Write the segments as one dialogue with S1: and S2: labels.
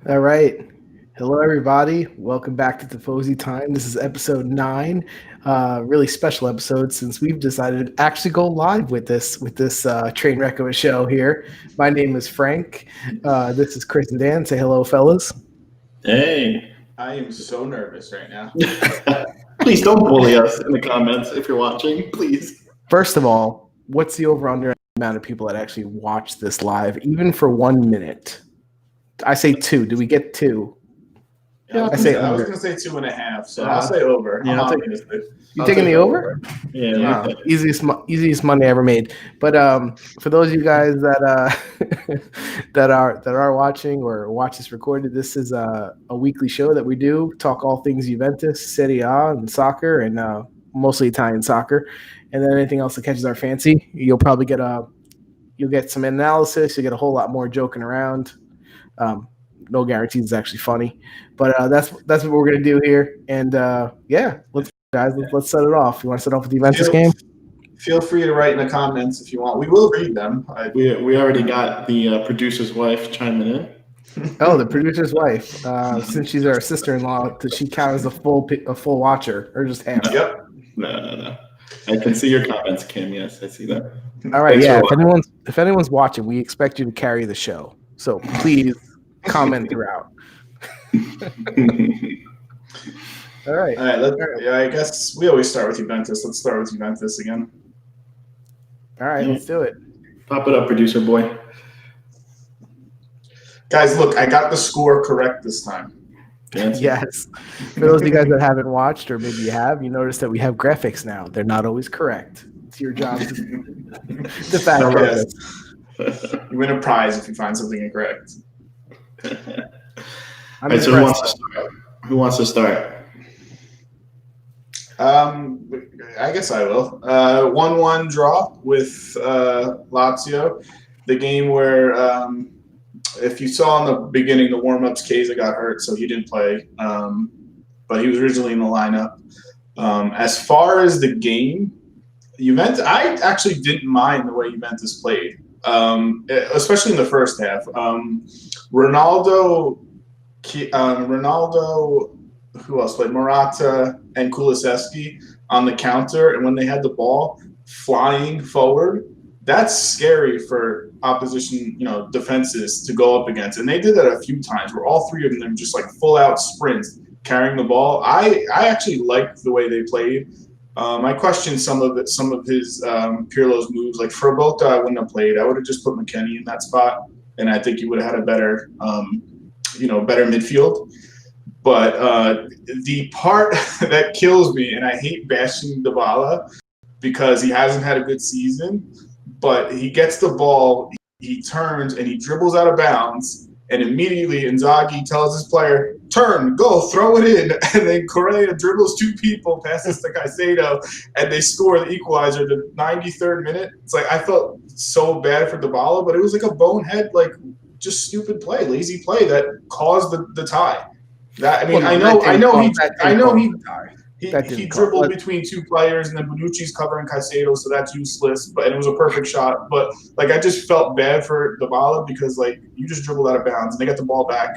S1: All right. Hello, everybody. Welcome back to Tifosi Time. This is episode 9. Really special episode since we've decided to actually go live with this train wreck of a show here. My name is Frank. This is Chris and Dan. Say hello, fellas.
S2: Hey,
S3: I am so nervous right now.
S2: please don't bully us in the comments if you're watching, please.
S1: First of all, what's the over/under amount of people that actually watch this live, even for 1 minute? I say 2. Do we get 2?
S3: Yeah,
S1: I say
S3: I was
S1: over.
S3: going to say 2.5, so I'll say over.
S2: Yeah,
S3: I'm
S2: I'll take-
S3: optimistic.
S1: You
S2: I'll
S1: taking
S2: take
S1: the over?
S2: Yeah,
S1: Wow, easiest money I ever made. But for those of you guys that that are watching or watch this recorded, this is a weekly show that we do talk all things Juventus, Serie A, and soccer, and mostly Italian soccer, and then anything else that catches our fancy. You'll get some analysis. You get a whole lot more joking around. No guarantees it's actually funny, but that's what we're gonna do here. And let's set it off. You want to set off with the Juventus game?
S3: Feel free to write in the comments if you want. We will read them.
S2: we already got the producer's wife chiming in.
S1: Oh, the producer's wife. Since she's our sister-in-law, does she count as a full watcher or just half?
S3: Yep.
S2: No. I can see your comments, Kim. Yes, I see that.
S1: All right.
S2: Thanks
S1: Yeah.
S2: for
S1: If anyone's watching, we expect you to carry the show. So please comment throughout. All right.
S3: All right. Yeah, I guess we always start with Juventus. Let's start with Juventus again.
S1: All right. Let's do it.
S2: Pop it up, producer boy.
S3: Guys, look, I got the score correct this time.
S1: Yes. For those of you guys that haven't watched, or maybe you have, you notice that we have graphics now. They're not always correct. It's your job to fact check
S3: Yes. You win a prize if you find something incorrect.
S2: All
S1: I'm
S2: right, so
S1: impressed.
S2: who wants to start?
S3: I guess I will. 1-1 draw with Lazio. The game where, if you saw in the beginning, the warm-ups, Keza got hurt, so he didn't play. But he was originally in the lineup. As far as the game, Juventus, I actually didn't mind the way Juventus played, especially in the first half. Ronaldo, who else played? Morata and Kulusevski on the counter, and when they had the ball flying forward, that's scary for opposition, defenses to go up against. And they did that a few times where all three of them just like full out sprints carrying the ball. I actually liked the way they played. I questioned some of his Pirlo's moves. Like for Bota, I wouldn't have played. I would have just put McKennie in that spot, and I think he would have had a better midfield. But the part that kills me, and I hate bashing Dybala because he hasn't had a good season, but he gets the ball, he turns, and he dribbles out of bounds, and immediately Inzaghi tells his player, turn, go, throw it in, and then Correa dribbles two people, passes to Caicedo, and they score the equalizer the 93rd minute. It's like I felt so bad for Dybala, but it was like a bonehead, like just stupid play, lazy play that caused the tie. He dribbled between two players, and then Bonucci's covering Caicedo, so that's useless. But it was a perfect shot. But I just felt bad for Dybala because you just dribbled out of bounds, and they got the ball back.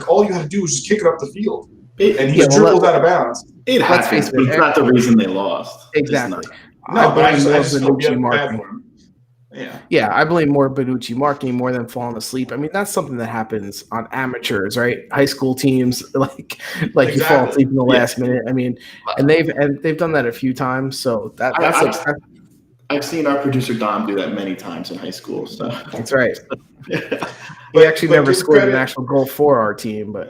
S3: All you had to do was just kick it up the field, and he dribbled out of bounds.
S2: Let's face it, it's not the reason they lost.
S1: Exactly.
S3: No, but I just feel bad for him.
S1: Yeah, I blame more Bonucci marking more than falling asleep. I mean, that's something that happens on amateurs, right? High school teams, exactly. You fall asleep in the last minute. I mean, and they've done that a few times. So
S2: I've seen our producer Dom do that many times in high school. So
S1: that's right. He actually never scored an actual goal for our team, but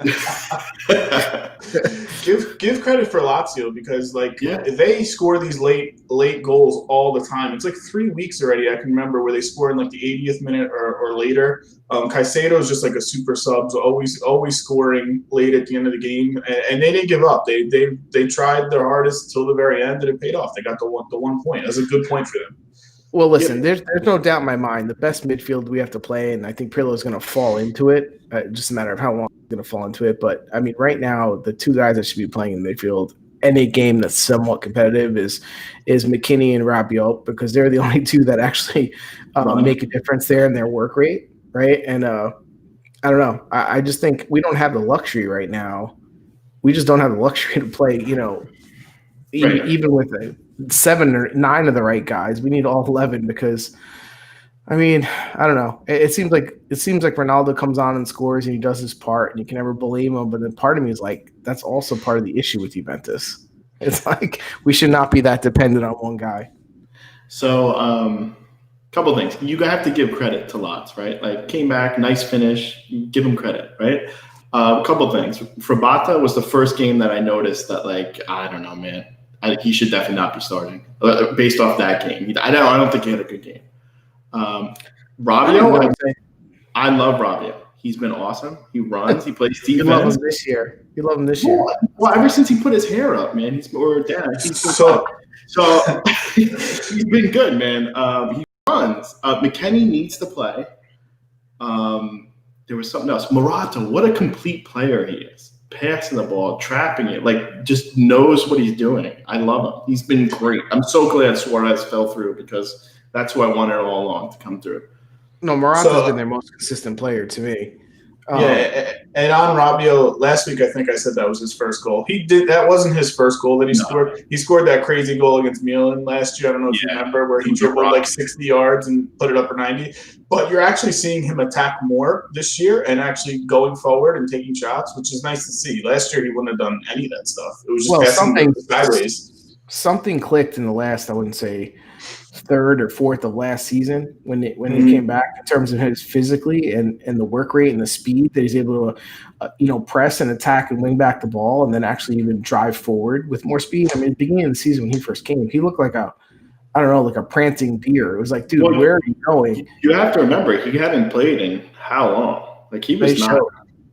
S3: give credit for Lazio because they score these late goals all the time. It's like 3 weeks already. I can remember where they scored in the 80th minute or later. Caicedo is just like a super sub, so always scoring late at the end of the game, and they didn't give up. They tried their hardest till the very end, and it paid off. They got the 1 point. That's a good point for them.
S1: Well, listen, there's no doubt in my mind the best midfield we have to play, and I think Pirlo is going to fall into it. Just a matter of how long he's going to fall into it. But, I mean, right now, the two guys that should be playing in midfield any game that's somewhat competitive is McKennie and Rabiot because they're the only two that actually make a difference there in their work rate, right? And I don't know. I just think we don't have the luxury right now. We just don't have the luxury to play, even with 7 or 9 of the right guys. We need all 11 because, I mean, I don't know. It seems like Ronaldo comes on and scores and he does his part, and you can never blame him. But then part of me is like, that's also part of the issue with Juventus. It's like we should not be that dependent on one guy.
S2: So, couple things. You have to give credit to Lots, right? Like, came back, nice finish. Give him credit, right? A couple things. Frabata was the first game that I noticed that, like, I don't know, man. He should definitely not be starting based off that game. I don't think he had a good game. Rabiot, I love Rabiot. He's been awesome. He runs. He plays defense.
S1: You love him this year.
S2: Well, ever since he put his hair up, man, he's been good, man. He runs. McKennie needs to play. There was something else. Morata, what a complete player he is. Passing the ball, trapping it, like just knows what he's doing. I love him. He's been great. I'm so glad Suarez fell through because that's who I wanted all along to come through.
S1: No, Morata's been their most consistent player to me.
S3: And on Rabiot, last week I think I said that was his first goal. That wasn't his first goal that he scored. He scored that crazy goal against Milan last year. I don't know if you remember, where he dribbled like 60 yards and put it up for 90. But you're actually seeing him attack more this year and actually going forward and taking shots, which is nice to see. Last year he wouldn't have done any of that stuff. It was just passing sideways.
S1: Something clicked in the last, I wouldn't say, third or fourth of last season when he came back in terms of his physically and the work rate and the speed that he's able to press and attack and wing back the ball and then actually even drive forward with more speed. I mean, at the beginning of the season when he first came, he looked like a prancing deer. It was like, dude, where are you going?
S2: You have to remember, he hadn't played in how long? Like he was not.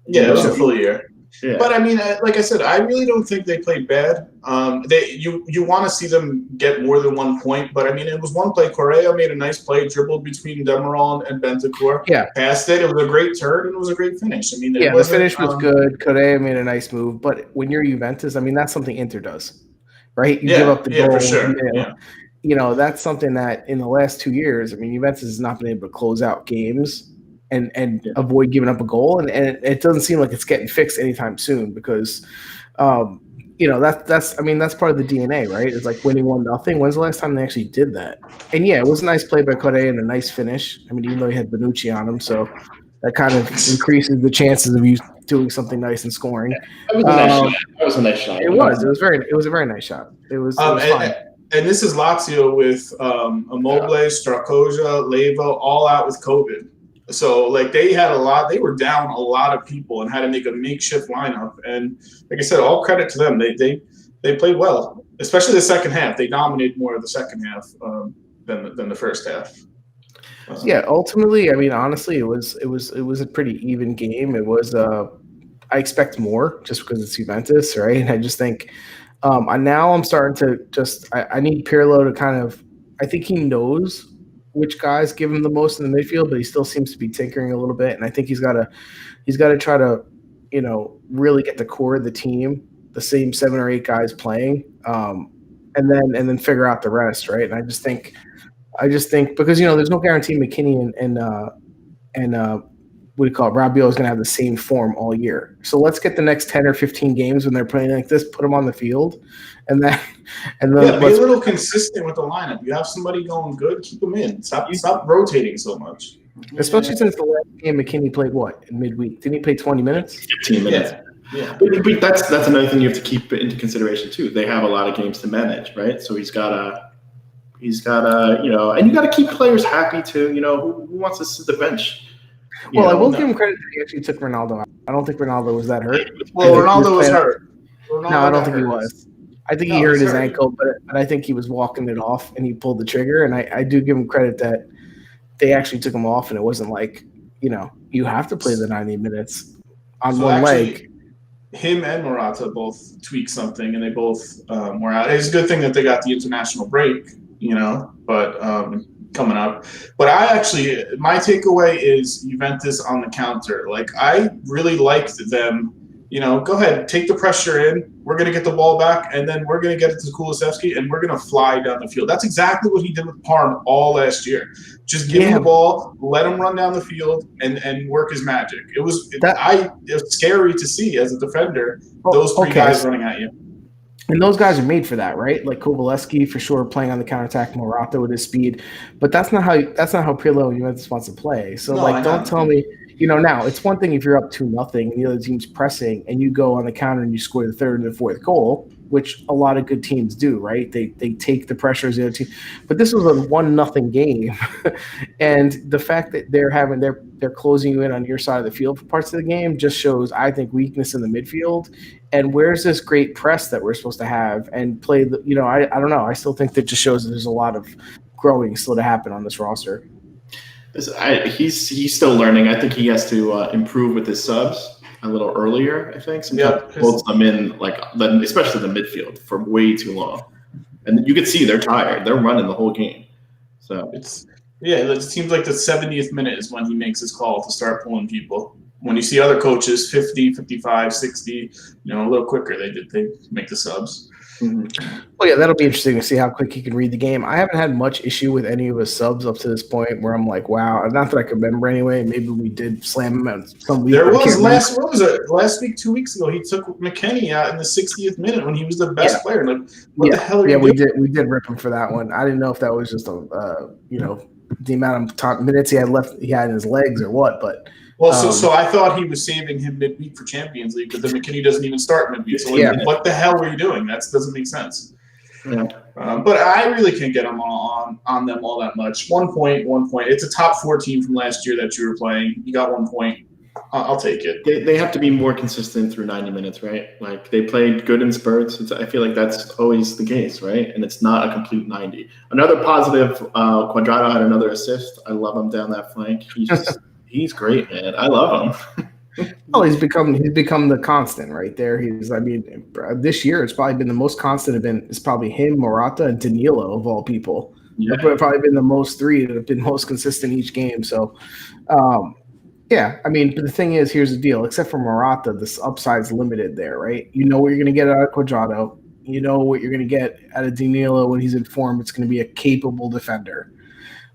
S3: It was a full year. Yeah. But I mean, like I said, I really don't think they played bad. You want to see them get more than 1 point, but I mean, it was one play. Correa made a nice play, dribbled between Demiral and Bentancur. Yeah, passed it. It was a great turn and it was a great finish. I mean,
S1: the finish was good. Correa made a nice move, but when you're Juventus, I mean, that's something Inter does, right? You give up the goal. For sure. That's something that in the last 2 years, I mean, Juventus has not been able to close out games and avoid giving up a goal. And it doesn't seem like it's getting fixed anytime soon because, that's part of the DNA, right? It's like winning 1-0. When's the last time they actually did that? And yeah, it was a nice play by Correa and a nice finish. I mean, even though he had Bonucci on him, so that kind of increases the chances of you doing something nice and scoring.
S2: That was a nice shot.
S1: It was a very nice shot. It was fine.
S3: And this is Lazio with Immobile, Strakosha, Leva, all out with COVID. So, like, they were down a lot of people and had to make a makeshift lineup. And, like I said, all credit to them. They played well, especially the second half. They dominated more of the second half than the first half.
S1: Yeah, ultimately, I mean, honestly, it was a pretty even game. It was I expect more just because it's Juventus, right? And I just think now I'm starting to I need Pirlo to kind of – I think he knows – which guys give him the most in the midfield, but he still seems to be tinkering a little bit. And I think he's got to try to, really get the core of the team, the same 7 or 8 guys playing, and then figure out the rest, right? And I just think because there's no guarantee McKinney and what do you call it, Rabiot is going to have the same form all year. So let's get the next 10 or 15 games when they're playing like this, put them on the field, and then
S3: be a little consistent with the lineup. You have somebody going good, keep them in. Stop rotating so much.
S1: Especially since the last game McKinney played in midweek? Didn't he play 20 minutes?
S2: 15 minutes. Yeah. But that's another thing you have to keep into consideration too. They have a lot of games to manage, right? So he's gotta, and you gotta keep players happy too. Who wants to sit the bench?
S1: I will give him credit that he actually took Ronaldo out. I don't think Ronaldo was that hurt.
S3: Well, Ronaldo was hurt.
S1: No, I don't think he was. I think he hurt his ankle, but I think he was walking it off and he pulled the trigger. And I do give him credit that they actually took him off, and it wasn't like, you have to play the 90 minutes on one leg.
S3: Him and Morata both tweaked something, and they both were out. It's a good thing that they got the international break, but coming up. But my takeaway is Juventus on the counter. Like, I really liked them. Go ahead, take the pressure in. we're going to get the ball back, and then we're going to get it to Kulusevski, and we're going to fly down the field. That's exactly what he did with Parm all last year. Just give him the ball, let him run down the field, and work his magic. It was scary to see as a defender, those three guys running at you.
S1: And those guys are made for that, right? Like Kulusevski for sure, playing on the counterattack, Morata with his speed, but that's not how Pirlo and Juventus wants to play. So don't tell me, now it's one thing if you're up 2-0 and the other team's pressing and you go on the counter and you score the third and the fourth goal, which a lot of good teams do, right? They take the pressures of the other team, but this was a 1-0 game, and the fact that they're closing you in on your side of the field for parts of the game just shows, I think, weakness in the midfield. And where's this great press that we're supposed to have and play? I don't know. I still think that just shows that there's a lot of growing still to happen on this roster.
S2: He's still learning. I think he has to improve with his subs a little earlier. I think sometimes holds them in especially the midfield for way too long, and you can see they're tired. They're running the whole game. So it
S3: seems like the 70th minute is when he makes his call to start pulling people. When you see other coaches 50, 55, 60, a little quicker, they make the subs.
S1: Mm-hmm. Well, yeah, that'll be interesting to see how quick he can read the game. I haven't had much issue with any of his subs up to this point where I'm like, wow, not that I can remember anyway. Maybe we did slam him out some week.
S3: There was last week, 2 weeks ago, he took McKennie out in the 60th minute when he was the best player. Like, what the hell are you doing?
S1: We did rip him for that one. I didn't know if that was just the amount of minutes he had in his legs or what, but.
S3: Well, so I thought he was saving him midweek for Champions League because the McKennie doesn't even start midweek. So what the hell were you doing? That doesn't make sense. Yeah. But I really can't get them on them all that much. 1 point. It's a top 4 team from last year that you were playing. You got 1 point. I'll take it.
S2: They have to be more consistent through 90 minutes, right? Like they played good in spurts. I feel like that's always the case, right? And it's not a complete 90. Another positive, Cuadrado had another assist. I love him down that flank. He's great, man. I love him.
S1: Well, he's become the constant right there. This year it's probably been the most constant. It's probably him, Morata, and Danilo of all people. Yeah. They've probably been the most 3 that have been most consistent each game. So, but the thing is, here's the deal. Except for Morata, this upside's limited there, right? You know what you're going to get out of Cuadrado. You know what you're going to get out of Danilo when he's in form. It's going to be a capable defender,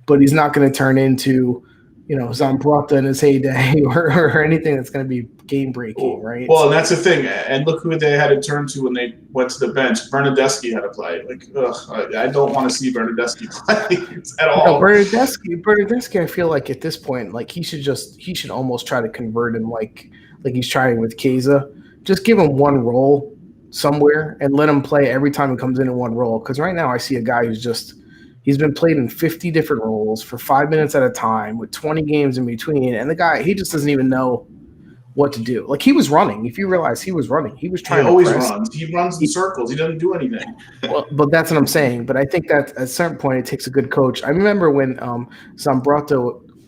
S1: but he's not going to turn into Zambrata in his heyday or anything that's going to be game-breaking, right?
S3: Well, and that's the thing. And look who they had to turn to when they went to the bench. Bernardeschi had to play. I don't want to see Bernardeschi play at all.
S1: Bernardeschi, I feel like at this point, he should almost try to convert him like he's trying with Chiesa. Just give him one role somewhere and let him play every time he comes in one role. Because right now I see a guy who's he's been played in 50 different roles for 5 minutes at a time with 20 games in between. And the guy, he just doesn't even know what to do. Like he was running. If you realize he was running, he was trying to
S3: always runs. He runs in circles. He doesn't do anything.
S1: Well, but that's what I'm saying. But I think that at a certain point, it takes a good coach. I remember when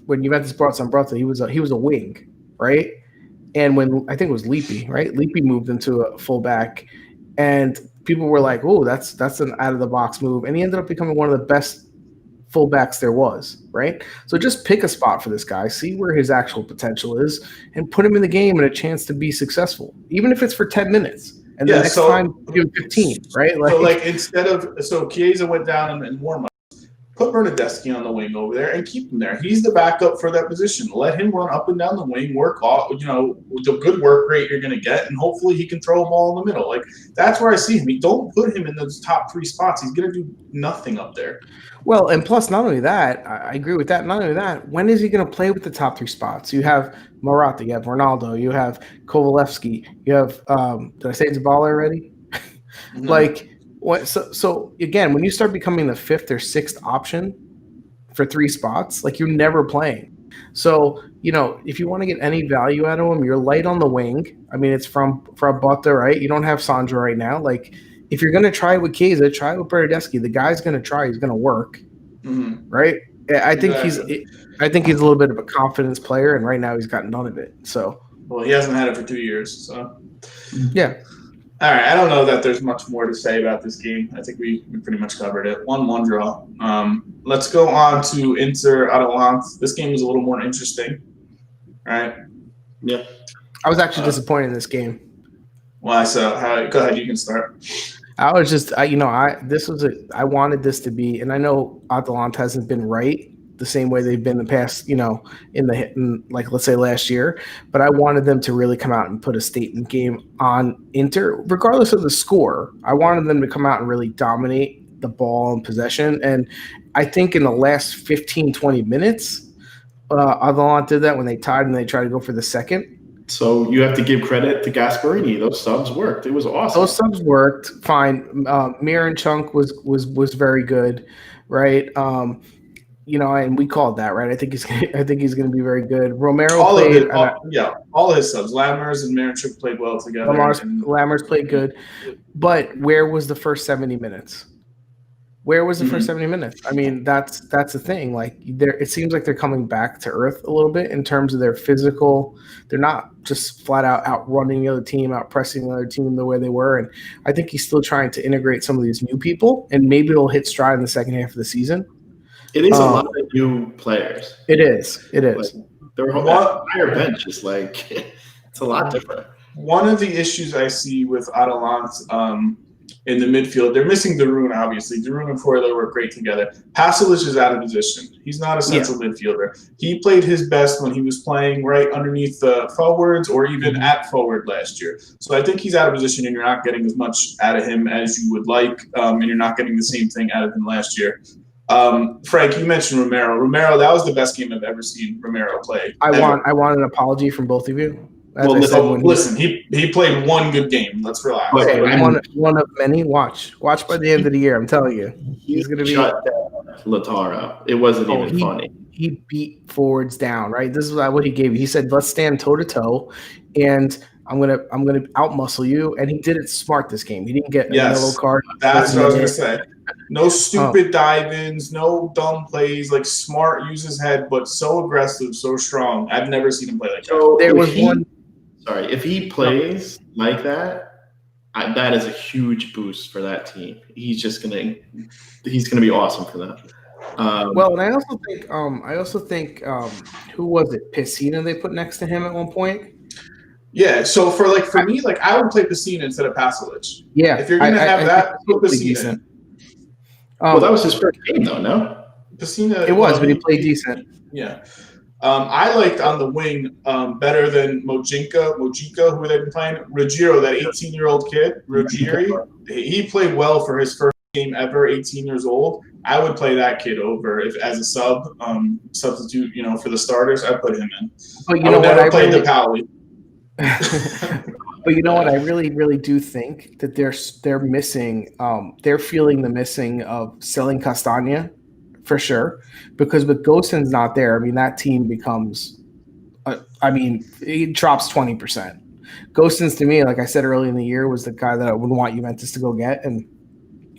S1: when Juventus brought Zambrata, he was a wing, right? And when I think it was Lippi, right? Lippi moved into a fullback, and people were like, "Oh, that's an out of the box move," and he ended up becoming one of the best fullbacks there was, right? So just pick a spot for this guy, see where his actual potential is, and put him in the game and a chance to be successful, even if it's for 10 minutes. And the next time, give him 15, right?
S3: Instead of Chiesa went down and warm up. Put Bernardeschi on the wing over there and keep him there. He's the backup for that position. Let him run up and down the wing, work off, with the good work rate you're going to get, and hopefully he can throw a ball in the middle. That's where I see him. Don't put him in those top 3 spots. He's going to do nothing up there.
S1: Well, and plus, not only that, I agree with that. Not only that, when is he going to play with the top 3 spots? You have Morata, you have Ronaldo, you have Kulusevski, you have did I say Zabala already? Mm-hmm. So again, when you start becoming the 5th or 6th option for 3 spots, you're never playing. So, if you want to get any value out of him, you're light on the wing. I mean, it's from Botta, right? You don't have Sandro right now. If you're going to try with Chiesa, try with Bernardeschi. The guy's going to try. He's going to work, right? I think he's a little bit of a confidence player, and right now he's got none of it. So,
S3: well, he hasn't had it for 2 years. So,
S1: yeah.
S3: All right, I don't know that there's much more to say about this game. I think we pretty much covered it. 1-1 draw. Let's go on to Inter Atalanta. This game was a little more interesting, right?
S2: Yeah.
S1: I was actually disappointed in this game.
S3: Why? So, go ahead. You can start.
S1: I was just, I wanted this to be, and I know Atalanta hasn't been right the same way they've been the past, like let's say last year, but I wanted them to really come out and put a statement game on Inter, regardless of the score. I wanted them to come out and really dominate the ball and possession. And I think in the last 15, 20 minutes, Atalanta did that when they tied and they tried to go for the second.
S2: So you have to give credit to Gasperini. Those subs worked. It was awesome.
S1: Those subs worked fine. Mir and Chunk was very good, right? And we called that, right? I think he's going to be very good. Romero
S3: all his subs. Lammers and Miranchuk played well together.
S1: Lammers played good, but where was the first 70 minutes? Where was the first 70 minutes? I mean, that's the thing. Like, it seems like they're coming back to earth a little bit in terms of their physical. They're not just flat out outrunning the other team, out pressing the other team the way they were. And I think he's still trying to integrate some of these new people, and maybe it'll hit stride in the second half of the season.
S2: It is a lot of new players.
S1: It is.
S2: Like, their entire bench is like it's a lot different.
S3: One of the issues I see with Atalanta in the midfield, they're missing Darun, obviously. Darun and Forler work great together. Pasalic is out of position. He's not a central midfielder. He played his best when he was playing right underneath the forwards or even at forward last year. So I think he's out of position, and you're not getting as much out of him as you would like, and you're not getting the same thing out of him last year. Frank, you mentioned Romero. Romero, that was the best game I've ever seen Romero play.
S1: I want an apology from both of you.
S3: Listen, he played one good game. Let's relax.
S1: Okay, one of many. Watch by the end of the year. I'm telling you, he's going to be
S2: shut down Lautaro. It wasn't even funny.
S1: He beat forwards down. Right. This is what he gave you. He said, "Let's stand toe to toe, and I'm gonna outmuscle you." And he did it smart this game. He didn't get a yellow card.
S3: That's what I was gonna say. No stupid dive-ins, no dumb plays. Like, smart, use his head, but so aggressive, so strong. I've never seen him play like that.
S2: So if he plays like that, that is a huge boost for that team. He's gonna be awesome for that.
S1: And I also think who was it? Pessina they put next to him at one point.
S3: Yeah, so for me, I would play Pessina instead of Pasalic.
S1: Yeah,
S3: if you're gonna have that, put Pessina.
S2: Well, that was his first game, though. No,
S3: Pessina.
S1: It was, but he played decent.
S3: Yeah. I liked on the wing better than Mojica, who they've been playing. Ruggiero, that 18-year-old kid, Ruggieri, he played well for his first game ever, 18 years old. I would play that kid over as a substitute, for the starters. I'd put him in.
S1: But you know what? I
S3: played the Paoli.
S1: But you know what? I really, really do think that they're missing. They're feeling the missing of selling Castagna. For sure, because with Gosens not there, I mean, that team becomes, it drops 20%. Gosens, to me, like I said early in the year, was the guy that I would want Juventus to go get. And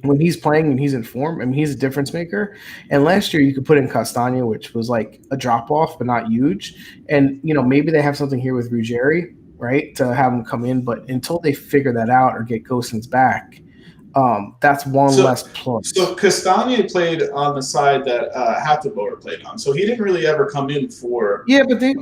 S1: when he's playing and he's in form, I mean, he's a difference maker. And last year you could put in Castagna, which was like a drop off, but not huge. And, maybe they have something here with Ruggieri, right, to have him come in. But until they figure that out or get Gosens back, that's one less plus.
S3: So Castagna played on the side that Hateboer played on. So he didn't really ever come in for.
S1: Yeah, but he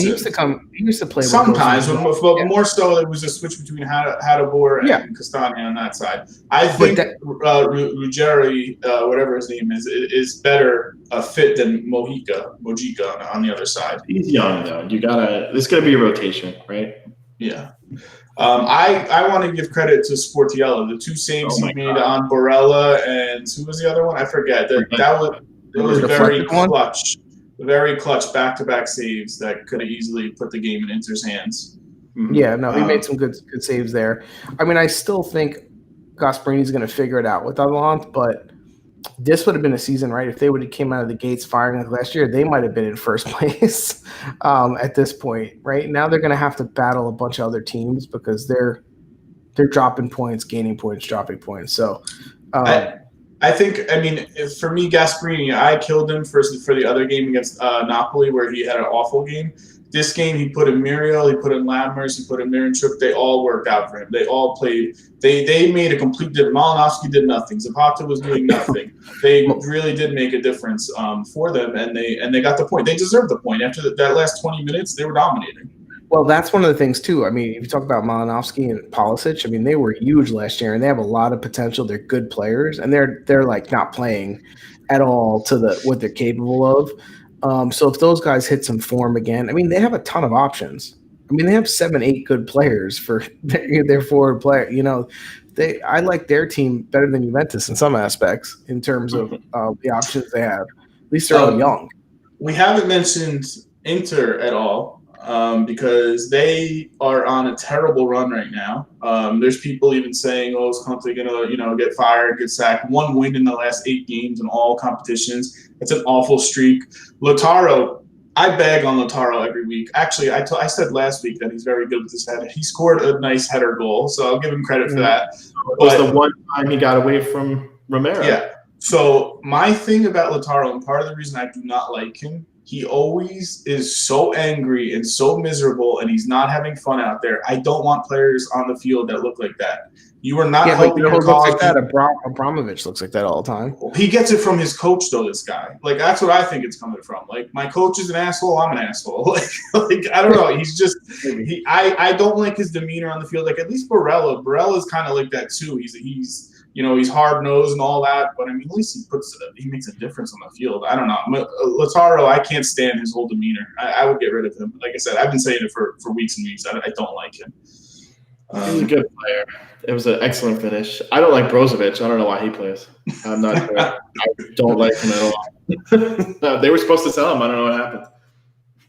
S1: used to come. He used to play
S3: sometimes, but more so it was a switch between Hateboer and Castagna on that side. I think Ruggieri, whatever his name is better fit than Mojica on the other side.
S2: He's young though. There's gonna be a rotation, right?
S3: Yeah. I want to give credit to Sportiello. The two saves he made on Barella and who was the other one? I forget. That was very clutch. Very clutch back-to-back saves that could have easily put the game in Inter's hands.
S1: Yeah, no, he made some good saves there. I mean, I still think Gasperini's going to figure it out with Atalanta, but this would have been a season, right? If they would have came out of the gates firing like last year, they might have been in first place at this point, right? Now they're going to have to battle a bunch of other teams because they're dropping points, gaining points, dropping points. So
S3: I think, for me, Gasperini, I killed him for the other game against Napoli where he had an awful game. This game, he put in Muriel, he put in Lammers, he put in Miranchuk. They all worked out for him. They all played. They made a complete difference. Malinowski did nothing. Zapata was doing nothing. They really did make a difference for them, and they got the point. They deserved the point. After that last 20 minutes, they were dominating.
S1: Well, that's one of the things too. I mean, if you talk about Malinowski and Pulisic, I mean, they were huge last year, and they have a lot of potential. They're good players, and they're like not playing at all to what they're capable of. So if those guys hit some form again, I mean, they have a ton of options. I mean, they have 7, 8 good players for their forward player. I like their team better than Juventus in some aspects in terms of the options they have. At least they're all young.
S3: We haven't mentioned Inter at all because they are on a terrible run right now. There's people even saying, "Oh, is Conte gonna, get fired, get sacked?" 1 win in the last 8 games in all competitions. It's an awful streak. Lautaro, I bag on Lautaro every week. Actually, I said last week that he's very good with his header. He scored a nice header goal, so I'll give him credit for that.
S2: It was the one time he got away from Romero.
S3: Yeah. So my thing about Lautaro, and part of the reason I do not like him, he always is so angry and so miserable, and he's not having fun out there. I don't want players on the field that look like that. You are not helping your cause.
S1: Like that. Abramovich looks like that all the time.
S3: He gets it from his coach, though. This guy, like, that's what I think it's coming from. Like, my coach is an asshole. I'm an asshole. like I don't know. He's just. I don't like his demeanor on the field. Like, at least Barella. Barella's kind of like that too. He's hard nosed and all that, but I mean, at least he makes a difference on the field. I don't know. Lautaro, I can't stand his whole demeanor. I would get rid of him. Like I said, I've been saying it for weeks and weeks. I don't like him.
S2: He's a good player. It was an excellent finish. I don't like Brozovic. I don't know why he plays. I'm not sure. I don't like him at all. They were supposed to sell him. I don't know what happened.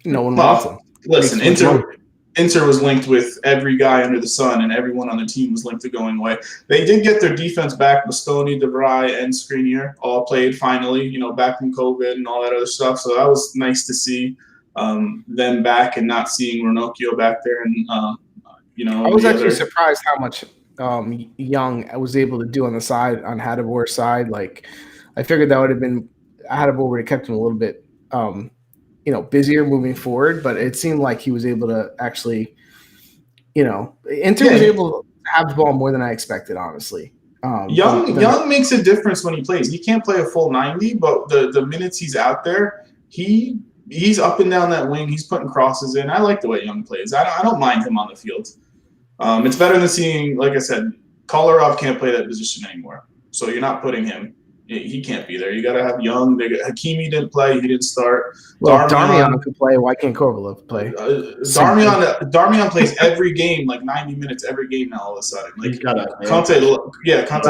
S1: No one wants him.
S3: Listen, Inter was linked with every guy under the sun, and everyone on the team was linked to going away. They did get their defense back. Bastoni, De Vrij, and Skriniar all played finally, back from COVID and all that other stuff. So that was nice to see them back and not seeing Ranocchio back there. And,
S1: I was actually surprised how much Young was able to do on the side, on Hadabor's side. Like, I figured that would have been Hadabor would have kept him a little bit busier moving forward, but it seemed like he was able to actually, Inter was able to have the ball more than I expected, honestly.
S3: Young makes a difference when he plays. He can't play a full 90, but the minutes he's out there, he's up and down that wing. He's putting crosses in. I like the way Young plays. I don't mind him on the field. It's better than seeing, like I said, Kolarov can't play that position anymore. So you're not putting him. He can't be there. You got to have Young. Hakimi didn't play. He didn't start.
S1: Well, Darmian could play. Why can't Kovalev play?
S3: Darmian plays every game, like 90 minutes every game now all of a sudden. Like, Conte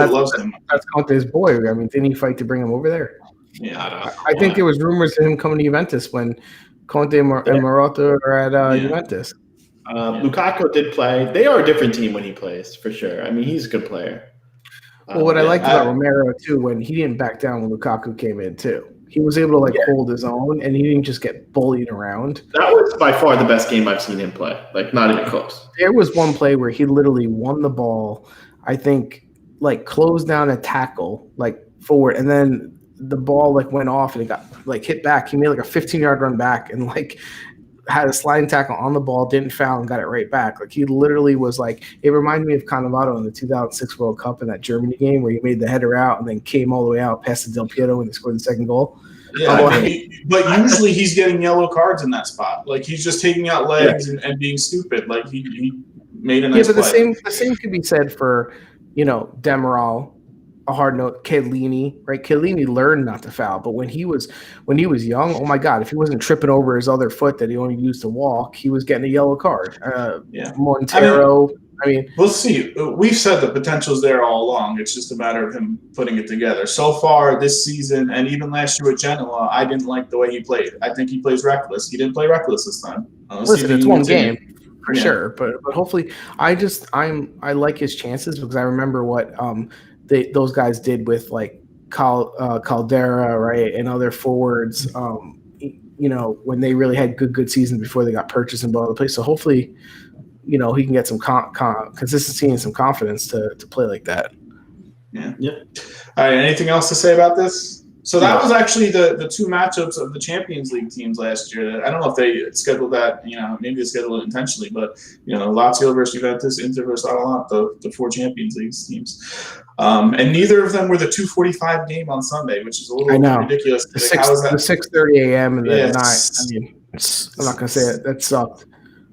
S3: loves him.
S1: That's Conte's boy. I mean, didn't he fight to bring him over there?
S3: Yeah,
S1: I think there was rumors of him coming to Juventus when Conte and Marotta are at Juventus.
S2: Lukaku did play. They are a different team when he plays, for sure. I mean, he's a good player.
S1: Well, what I liked about Romero, too, when he didn't back down when Lukaku came in, too. He was able to, hold his own, and he didn't just get bullied around.
S2: That was by far the best game I've seen him play. Like, not even close.
S1: There was one play where he literally won the ball, I think, closed down a tackle, forward, and then the ball, went off, and it got, hit back. He made, a 15-yard run back and, had a sliding tackle on the ball, didn't foul, and got it right back. He literally was it reminded me of Cannavaro in the 2006 World Cup in that Germany game where he made the header out and then came all the way out past the Del Piero when he scored the second goal.
S3: Yeah, but usually he's getting yellow cards in that spot. He's just taking out legs and being stupid. He made a nice play.
S1: The same could be said for, Demiral, a hard note, Chiellini, right? Chiellini learned not to foul, but when he was young, oh my God, if he wasn't tripping over his other foot that he only used to walk, he was getting a yellow card. Montero,
S3: we'll see. We've said the potential's there all along. It's just a matter of him putting it together. So far this season, and even last year with Genoa, I didn't like the way he played. I think he plays reckless. He didn't play reckless this time.
S1: Listen, it's one game for sure, but hopefully, I like his chances because I remember what those guys did with Caldera, right, and other forwards, when they really had good seasons before they got purchased and bought other place. So hopefully, he can get some consistency and some confidence to play like that.
S3: Yeah. All right. Anything else to say about this? So that was actually the two matchups of the Champions League teams last year. I don't know if they scheduled that, maybe they scheduled it intentionally, but, Lazio versus Juventus, Inter versus Atalanta, the 4 Champions League teams. And neither of them were the 2:45 game on Sunday, which is a little ridiculous.
S1: The 6:30 a.m. and the 9. I'm not going to say it. That sucked.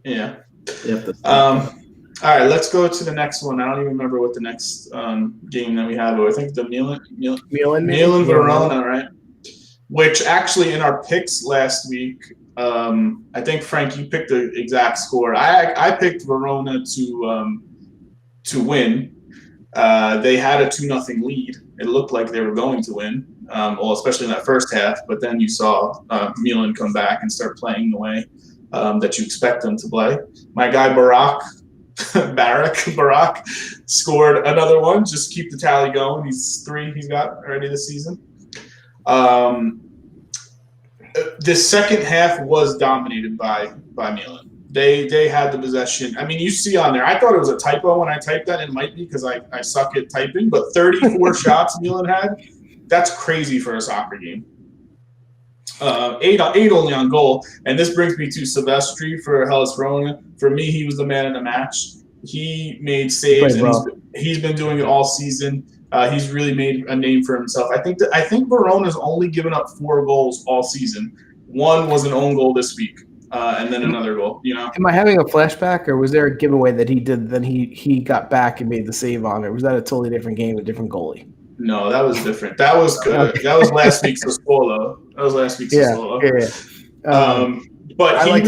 S3: Yeah.
S2: You have to
S3: all right, let's go to the next one. I don't even remember what the next game that we have. I think the Milan Verona, right? Which actually in our picks last week, I think Frank, you picked the exact score. I picked Verona to win. They had a 2-0 lead. It looked like they were going to win, especially in that first half. But then you saw Milan come back and start playing the way that you expect them to play. My guy Barak scored another one. Just keep the tally going. He's 3 he's got already this season. The second half was dominated by Milan. They had the possession. I mean, you see on there, I thought it was a typo when I typed that. It might be because I suck at typing, but 34 shots Milan had. That's crazy for a soccer game. 8 only on goal. And this brings me to Silvestri for Hellas Verona. For me, he was the man of the match. He made saves, and he's been doing it all season. He's really made a name for himself. I think Verona's only given up 4 goals all season. One was an own goal this week, and then another goal.
S1: Am I having a flashback, or was there a giveaway that he did? Then he got back and made the save on it. Or was that a totally different game, a different goalie?
S3: No, that was different. That was good. That was last week's Sassuolo. Yeah. But I like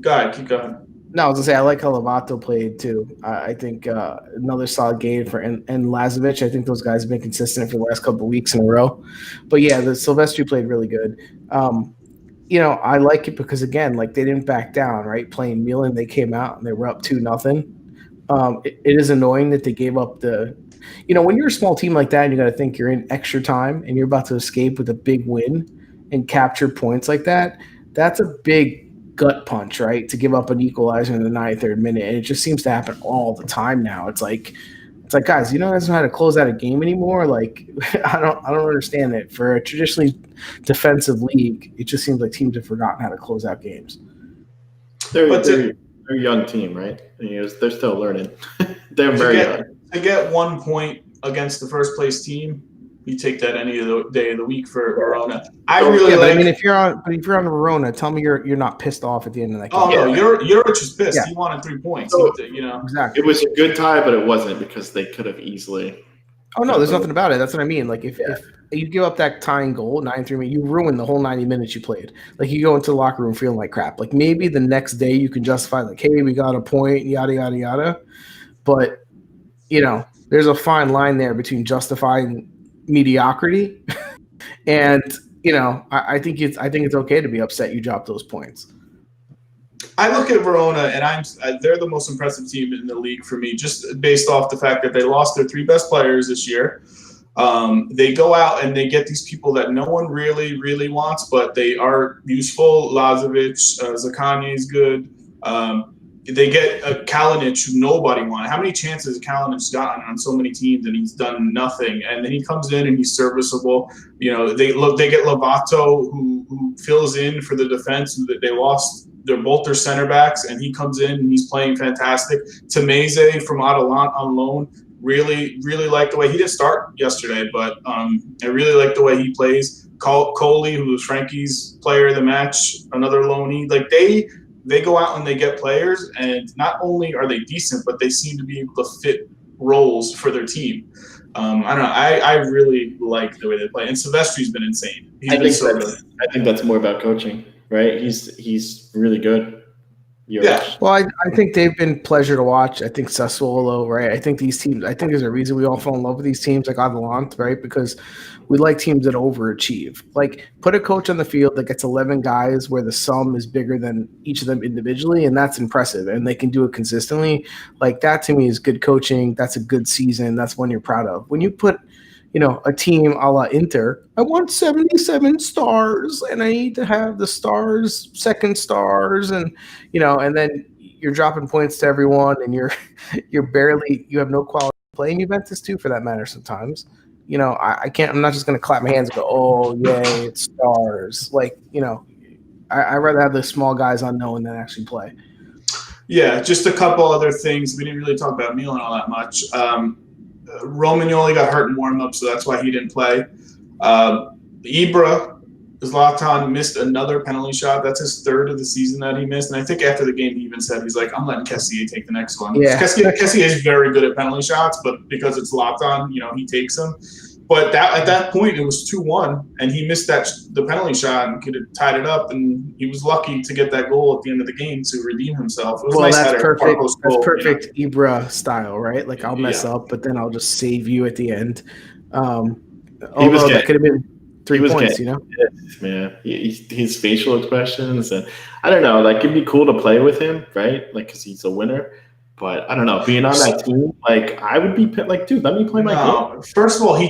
S3: go ahead, keep going.
S1: No, I was gonna say I like how Lovato played too. I think another solid game for and Lazovic. I think those guys have been consistent for the last couple of weeks in a row. But yeah, the Silvestri played really good. I like it because again, like they didn't back down, right? Playing Milan, they came out and they were up 2-0. It is annoying that they gave up when you're a small team like that and you got to think you're in extra time and you're about to escape with a big win and capture points like that. That's a big gut punch, right? To give up an equalizer in the 93rd minute, and it just seems to happen all the time now. It's like, guys, you don't know how to close out a game anymore. Like, I don't understand it. For a traditionally defensive league, it just seems like teams have forgotten how to close out games.
S2: They're a young team, right? They're still learning. They're very young.
S3: To get 1 point against the first place team, you take that any day of the week for Verona.
S1: If you're on Verona, tell me you're not pissed off at the end of that game.
S3: Oh no, you're just pissed. Yeah. He wanted 3 points. So,
S1: exactly.
S2: It was a good tie, but it wasn't because they could have easily.
S1: Oh no, there's nothing about it. That's what I mean. Like if you give up that tying goal, 9-3, you ruin the whole 90 minutes you played. Like you go into the locker room feeling like crap. Like maybe the next day you can justify like, hey, we got a point, yada yada yada. But there's a fine line there between justifying mediocrity and I think it's okay to be upset you dropped those points.
S3: I look at Verona and they're the most impressive team in the league for me, just based off the fact that they lost their 3 best players this year. They go out and they get these people that no one really, really wants, but they are useful. Lazovic, Zakani is good. They get a Kalinic who nobody wanted. How many chances has Kalinic's gotten on so many teams and he's done nothing? And then he comes in and he's serviceable. They get Lovato who fills in for the defense that they lost. They're both their center backs, and he comes in and he's playing fantastic. Temeze from Atalanta on loan. Really, really like the way he didn't start yesterday, but I really like the way he plays. Coley, who was Frankie's player of the match, another loanee. Like they go out and they get players, and not only are they decent, but they seem to be able to fit roles for their team. I don't know. I really like the way they play, and Silvestri's been insane.
S2: I think that's more about coaching, right? He's really good.
S3: Yeah.
S1: Well, I think they've been pleasure to watch. I think Sassuolo, right? I think these teams. I think there's a reason we all fall in love with these teams like Atalanta, right? Because we like teams that overachieve. Like put a coach on the field that gets 11 guys where the sum is bigger than each of them individually, and that's impressive. And they can do it consistently. Like that to me is good coaching. That's a good season. That's one you're proud of. When you put a team a la Inter, I want 77 stars and I need to have the stars, second stars, and and then you're dropping points to everyone and you have no quality play, and Juventus too for that matter sometimes. I'm not just gonna clap my hands and go, oh yay, it's stars. Like, I'd rather have the small guys unknown than actually play.
S3: Yeah, just a couple other things. We didn't really talk about Milan all that much. Romagnoli got hurt in warm-up, so that's why he didn't play. Ibra Zlatan missed another penalty shot. That's his third of the season that he missed. And I think after the game, he even said, he's like, I'm letting Kessie take the next one.
S1: Yeah.
S3: Kessie is very good at penalty shots, but because it's Zlatan, he takes them. But at that point, it was 2-1, and he missed the penalty shot and could have tied it up. And he was lucky to get that goal at the end of the game to redeem himself. It was nice.
S1: That's perfect. That's perfect Ibra style, right? Like, I'll mess up, but then I'll just save you at the end. Although that could have been 3 points,
S2: Yes, man. His facial expressions, and I don't know. Like, it'd be cool to play with him, right? Like, because he's a winner. But I don't know, being on that team, like, I would be like, dude, let me play my game.
S3: First of all, he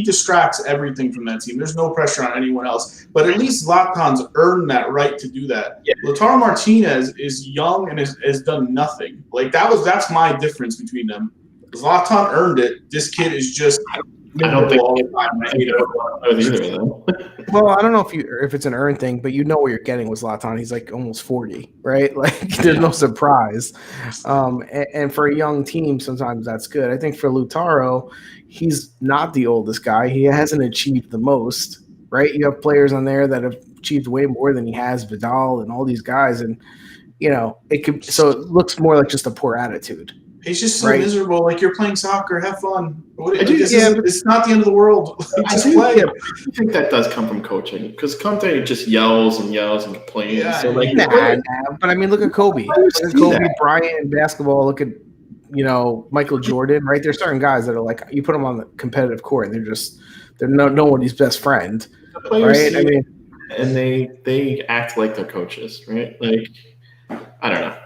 S3: distracts everything from that team. There's no pressure on anyone else. But at least Zlatan's earned that right to do that. Yeah. Lautaro Martinez is young and has done nothing. Like, that's my difference between them. Zlatan earned it. This kid is just
S2: I don't think all the time. Either of them.
S1: Well, I don't know if it's an earned thing, but you know what you're getting with Zlatan. He's like almost 40, right? Like, there's no surprise. And for a young team, sometimes that's good. I think for Lautaro, he's not the oldest guy. He hasn't achieved the most, right? You have players on there that have achieved way more than he has, Vidal and all these guys, and it looks more like just a poor attitude.
S3: It's just so miserable. Like, you're playing soccer, have fun. It's not the end of the world. Just play.
S2: Yeah, I think that does come from coaching, because Conte just yells and complains.
S1: Yeah, so but I mean, look at Kobe. Look at Kobe Bryant in basketball. Look at Michael Jordan. Right, there's certain guys that are like, you put them on the competitive court, and they're nobody's best friend. Right? I mean,
S2: and they act like they're coaches, right? Like, I don't know.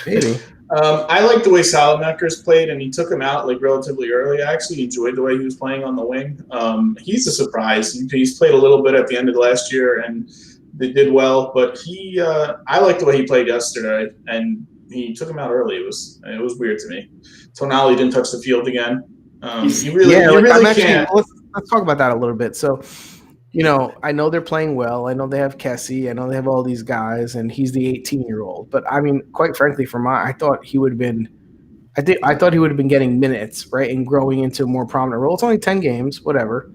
S1: Maybe.
S3: I like the way Salamakers played, and he took him out like relatively early. I actually enjoyed the way he was playing on the wing. He's a surprise. He's played a little bit at the end of last year, and they did well. But I like the way he played yesterday, and he took him out early. It was weird to me. Tonali didn't touch the field again. You really can't.
S1: Let's talk about that a little bit. So, I know they're playing well. I know they have Kessie. I know they have all these guys, and he's the 18-year-old. But I mean, quite frankly, I thought he would have been. I thought he would have been getting minutes, right, and growing into a more prominent role. It's only 10 games, whatever,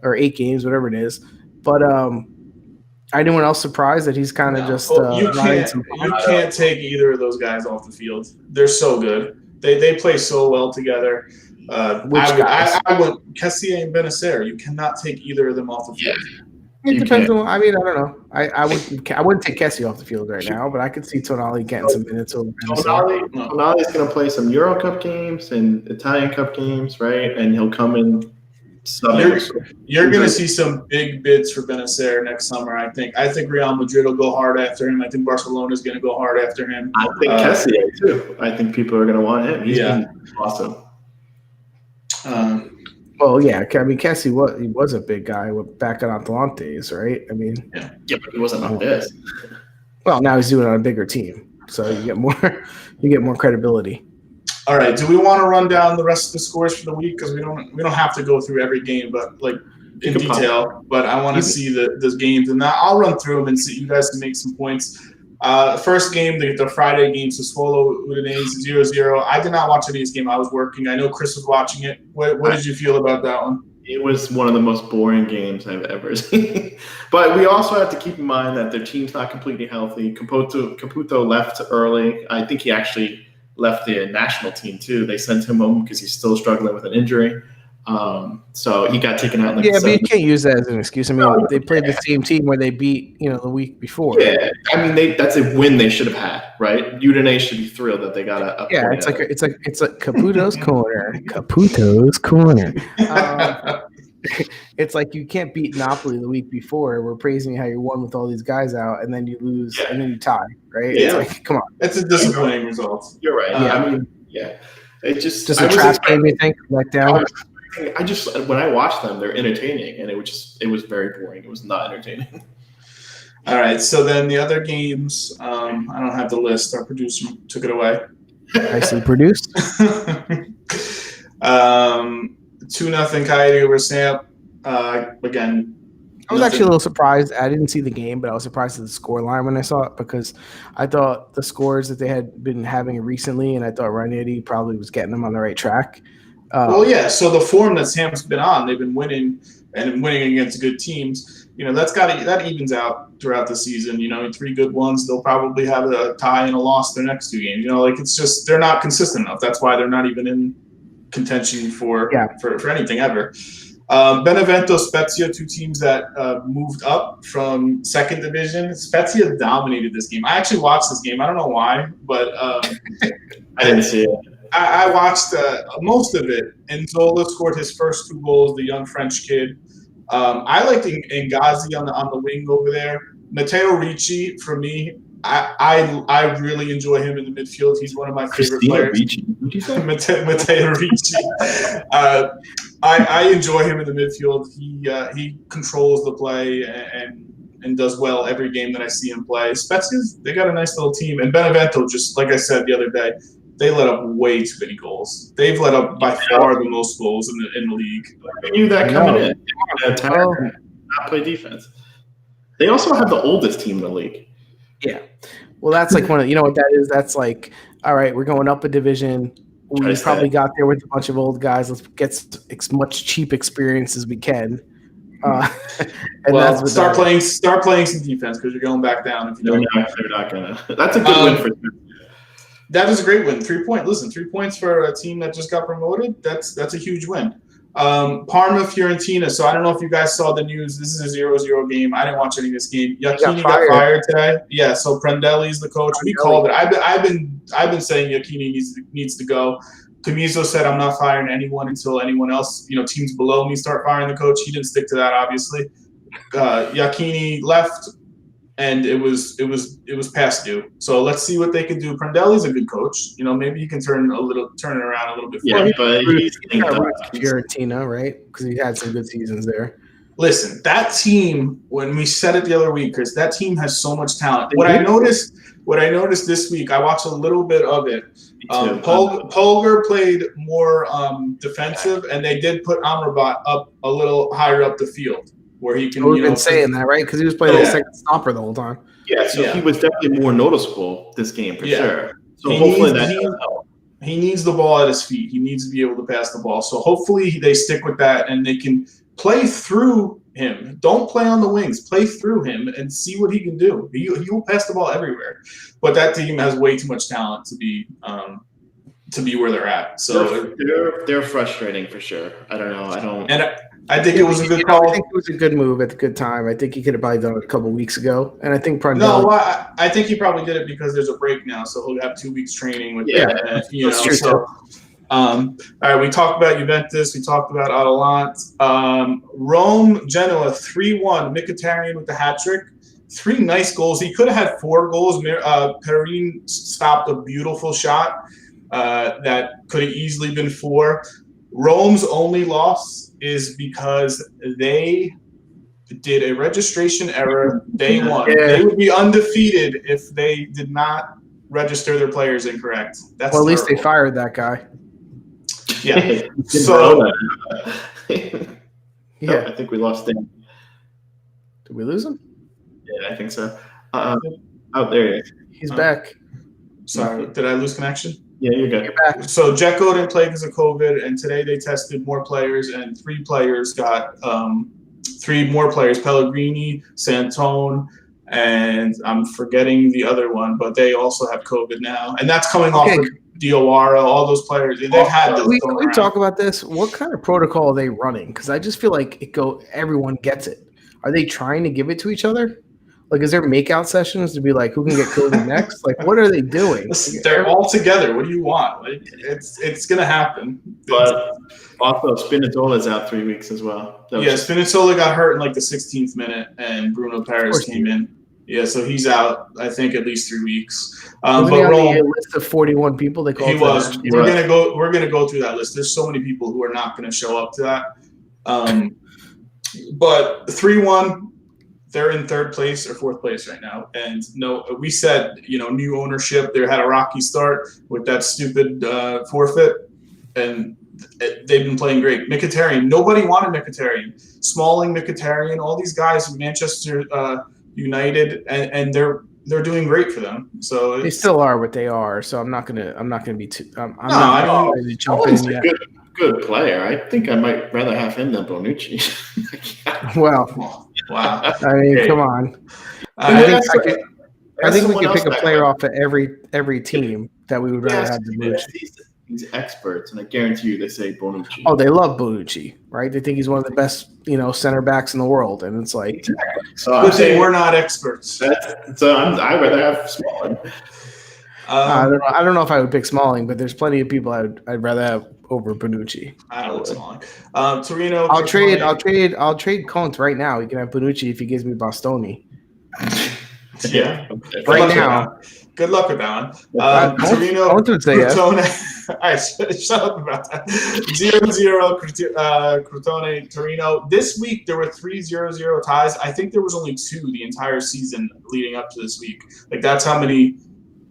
S1: or 8 games, whatever it is. But anyone else surprised that he's kind of just?
S3: You can't take either of those guys off the field. They're so good. They play so well together. I went Kessie and Benacer. You cannot take either of them off the field.
S1: It depends on. I mean, I don't know. I wouldn't take Kessie off the field right now, but I could see Tonali getting some minutes over Benacer.
S2: Tonali's going to play some Euro Cup games and Italian Cup games, right? And he'll come in.
S3: You're going to see some big bids for Benacer next summer. I think Real Madrid will go hard after him. I think Barcelona is going to go hard after him.
S2: I think Kessie too. I think people are going to want him. He's been awesome.
S1: Well, yeah. I mean, Kessie was a big guy back at Atalanta's, right? I mean,
S2: yeah, but he wasn't like this.
S1: Well, now he's doing it on a bigger team, so you get more credibility.
S3: All right. Do we want to run down the rest of the scores for the week? Because we don't have to go through every game, but like in detail. But I want to see the games, and I'll run through them and see you guys can make some points. First game, the Friday game, Sassuolo Udinese 0-0. I did not watch any of this game. I was working. I know Chris was watching it. What did you feel about that one?
S2: It was one of the most boring games I've ever seen. But we also have to keep in mind that their team's not completely healthy. Caputo left early. I think he actually left the national team too. They sent him home because he's still struggling with an injury. So he got taken out.
S1: But you can't use that as an excuse. I mean, they played the same team where they beat, the week before.
S2: Yeah, I mean, that's a win they should have had, right? Udinese should be thrilled that they got a
S1: yeah. It's like Caputo's corner. Caputo's corner. It's like you can't beat Napoli the week before. We're praising how you won with all these guys out, and then you lose, and then you tie, right?
S3: Yeah.
S1: It's like, come on.
S3: It's a disappointing result.
S2: You're right. I mean, it just
S1: a trash game. You think let down?
S2: When I watched them, they're entertaining, and it was very boring. It was not entertaining.
S3: All right, so then the other games, I don't have the list. Our producer took it away.
S1: I see produced.
S3: 2-0 Coyote over Samp. Again,
S1: I was actually a little surprised. I didn't see the game, but I was surprised at the score line when I saw it because I thought the scores that they had been having recently, and I thought Ranieri probably was getting them on the right track.
S3: So the form that Sam's been on, they've been winning and winning against good teams. that evens out throughout the season. 3 good ones, they'll probably have a tie and a loss their next 2 games. It's just they're not consistent enough. That's why they're not even in contention for anything ever. Benevento, Spezia, 2 teams that moved up from second division. Spezia dominated this game. I actually watched this game. I don't know why, but
S2: I didn't see it.
S3: I watched most of it. Nzola scored his first 2 goals, the young French kid. I liked Ngazi on the wing over there. Matteo Ricci, for me, I really enjoy him in the midfield. He's one of my favorite players. Matteo Ricci. I enjoy him in the midfield. He controls the play and does well every game that I see him play. Spezia, they got a nice little team. And Benevento, just like I said the other day, they let up way too many goals. They've let up by far the most goals in the league.
S2: I knew that coming in. They want to attack and not play defense. They also have the oldest team in the league.
S1: Yeah. Well, that's like one of, you know what that is? That's like, all right, we're going up a division. We probably got there with a bunch of old guys. Let's get as much cheap experience as we can.
S3: And start playing some defense because you're going back down. If you don't,
S2: they're not gonna. That's a good win for them.
S3: That is a great win. 3 points. Listen, 3 points for a team that just got promoted. That's a huge win. Parma, Fiorentina. So I don't know if you guys saw the news. This is a 0-0 game. I didn't watch any of this game. Iachini got fired today. Yeah. So Prandelli is the coach. We called it. I've been saying Iachini needs to go. Camiso said I'm not firing anyone until anyone else, teams below me start firing the coach. He didn't stick to that, obviously. Iachini left. And it was past due. So let's see what they can do. Prandelli's a good coach. Maybe he can turn it around a little bit.
S2: Yeah, but he's
S3: Fiorentina,
S1: right? Because he had some good seasons there.
S3: Listen, that team. When we said it the other week, Chris, that team has so much talent. What I noticed this week, I watched a little bit of it. Polgar played more defensive, and they did put Amrabat up a little higher up the field. Where he can,
S1: We've been saying that, right? Because he was playing the second stopper the whole time.
S2: Yeah, so he was definitely more noticeable this game for sure. So
S3: he needs the ball at his feet. He needs to be able to pass the ball. So hopefully they stick with that and they can play through him. Don't play on the wings. Play through him and see what he can do. He will pass the ball everywhere. But that team has way too much talent to be where they're at. So
S2: they're frustrating for sure. I don't know.
S3: I think it was a good call.
S1: I think it was a good move at the good time. I think he could have probably done it a couple of weeks ago. And I think
S3: I think he probably did it because there's a break now, so he'll have 2 weeks training with all right, we talked about Juventus. We talked about Atalanta. Rome, Genoa, 3-1. Mkhitaryan with the hat trick. 3 nice goals. He could have had 4 goals. Perin stopped a beautiful shot that could have easily been 4. Rome's only loss is because they did a registration error day 1. Yeah. They would be undefeated if they did not register their players incorrect.
S1: At least they fired that guy.
S3: Yeah.
S2: I think we lost him.
S1: Did we lose him?
S2: Yeah, I think so. There he is.
S1: He's back.
S3: Sorry, did I lose connection?
S2: Yeah, you're good.
S1: You're back.
S3: So Dzeko didn't play because of COVID, and today they tested more players, and 3 players got 3 more players: Pellegrini, Santone, and I'm forgetting the other one, but they also have COVID now, and that's coming off of Diawara. All those players, they've had.
S1: We talk about this. What kind of protocol are they running? Because I just feel like everyone gets it. Are they trying to give it to each other? Like, is there makeout sessions to be like, who can get COVID next? Like, what are they doing?
S3: They're all together. What do you want? Like, it's gonna happen.
S2: But also, Spinazzola's out 3 weeks as well.
S3: Spinazzola got hurt in like the 16th minute, and Bruno Perez came in. Yeah, so he's out. I think at least 3 weeks.
S1: But Rome, a list of 41 people. They called.
S3: He was. We're gonna go through that list. There's so many people who are not gonna show up to that. But 3-1. They're in 3rd place or 4th place right now. And we said, new ownership. They had a rocky start with that stupid forfeit. And they've been playing great. Mkhitaryan, nobody wanted Mkhitaryan. Smalling, Mkhitaryan, all these guys from Manchester United, and they're doing great for them. So
S1: they still are what they are. So I'm not gonna be too.
S2: I don't really jump in yet. Good player. I think I might rather have him than Bonucci.
S1: Well,
S3: Wow.
S1: I mean,
S3: Hey.
S1: come on.
S3: I
S1: I think we
S2: someone
S1: could pick a
S2: else
S1: player
S2: that-
S1: off of every team that we would rather have than Bonucci.
S2: These experts, and I guarantee you, they say Bonucci.
S1: Oh, they love Bonucci, right? They think he's one of the best, center backs in the world, and it's like,
S2: Exactly. So
S3: good
S2: I'm
S3: thing
S2: saying
S3: we're not experts.
S2: I'd rather have Smalling.
S1: I don't know if I would pick Smalling, but the's plenty of people I'd rather have over Bonucci.
S3: I don't know Smalling. Torino.
S1: I'll trade Conte right now. You can have Bonucci if he gives me Bastoni.
S3: Yeah.
S2: Okay.
S1: Right now.
S3: Good luck with that one. Torino.
S1: Conte would say yes.
S3: Crotone. All right, shut up about that. 0-0 Crotone, Torino. This week there were 3 0-0 ties. I think there was only 2 the entire season leading up to this week. Like that's how many